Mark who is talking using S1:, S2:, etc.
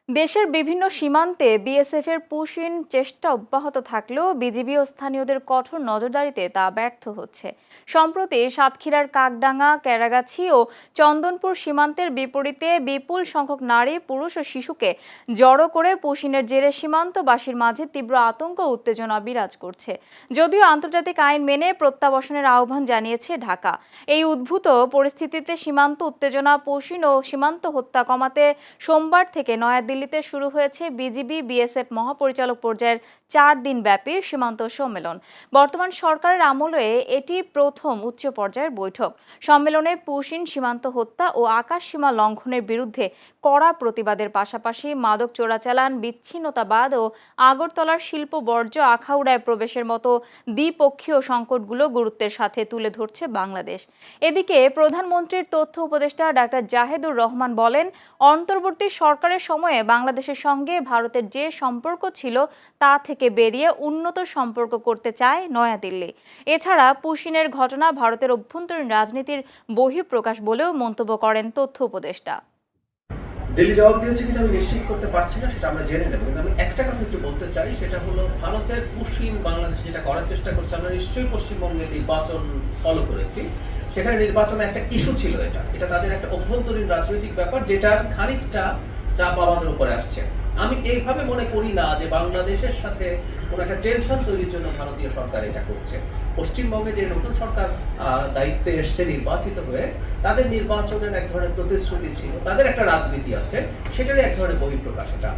S1: দেশের বিভিন্ন সীমান্তে বিএসএফের পুশ ইন চেষ্টা অব্যাহত থাকলেও বিজিবি ও স্থানীয়দের কঠোর নজরদারিতে তা ব্যর্থ হচ্ছে। সম্প্রতি সাতক্ষীরার কাকডাঙ্গা, কেরাগাছি ও চন্দনপুর সীমান্তের বিপরীতে বিপুল সংখ্যক নারী, পুরুষ ও শিশুকে জড়ো করে পুশ ইনের জেরে সীমান্তবাসীর মাঝে তীব্র আতঙ্ক ও উত্তেজনা বিরাজ করছে। যদিও আন্তর্জাতিক আইন মেনে প্রত্যাবর্তনের আহ্বান জানিয়েছে ঢাকা, এই উদ্ভূত পরিস্থিতিতে সীমান্ত উত্তেজনা, পুশ ইন ও সীমান্ত হত্যা কমাতে সোমবার থেকে নয়াদিল্লিতে শুরু হয়েছে বিজিবি বিএসএফ মহাপরিচালক পর্যায়ের 4 দিন ব্যাপী সীমান্ত সম্মেলন। বর্তমান সরকারের আমলে এটি প্রথম উচ্চ পর্যায়ের বৈঠক। সম্মেলনে পুশ ইন, সীমান্ত হত্যা ও আকাশ সীমা লঙ্ঘনের বিরুদ্ধে কড়া প্রতিবাদের পাশাপাশি মাদক চোরাচালান, বিচ্ছিন্নতাবাদ ও আগরতলার শিল্প বর্জ্য আখাউড়ায় প্রবেশের মতো দ্বিপক্ষীয় সংকটগুলো গুরুত্বের সাথে তুলে ধরছে বাংলাদেশ। এদিকে প্রধানমন্ত্রীর তথ্য উপদেষ্টা ডাক্তার জাহেদুর রহমান বলেন, অন্তর্বর্তী সরকারের সময়ে বাংলাদেশের সঙ্গে ভারতের যে সম্পর্ক ছিল তা থেকে বেরিয়ে উন্নত সম্পর্ক করতে চায় নয়াদিল্লি। এছাড়া পুশ ইনের ঘটনা ভারতের অভ্যন্তরীণ রাজনীতির বহিঃপ্রকাশ বলেও মন্তব্য করেন তথ্য উপদেষ্টা।
S2: দিল্লি জবাব দিয়েছে কিনা আমি নিশ্চিত করতে পারছি না, সেটা আমরা জেনে নেব। কিন্তু আমি একটা কথা একটু বলতে চাই, সেটা হলো ভারতের পুশ ইন বাংলাদেশ যেটা করার চেষ্টা করছে, আমরা নিশ্চয়ই পশ্চিমবঙ্গে নির্বাচন ফলো করেছি। সেখানে নির্বাচনে একটা ইস্যু ছিল, এটা তাদের একটা অভ্যন্তরীণ রাজনৈতিক ব্যাপার, যেটা খানিকটা চাপ আমাদের উপরে আসছে। আমি এইভাবে মনে করি না যে বাংলাদেশের সাথে কোনো একটা টেনশন তৈরির জন্য ভারতীয় সরকার এটা করছে। পশ্চিমবঙ্গে যে নতুন সরকার দায়িত্বে এসছে নির্বাচিত হয়ে, তাদের নির্বাচনের এক ধরনের প্রতিশ্রুতি ছিল, তাদের একটা রাজনীতি আছে, সেটারই এক ধরনের বহিঃপ্রকাশ এটা।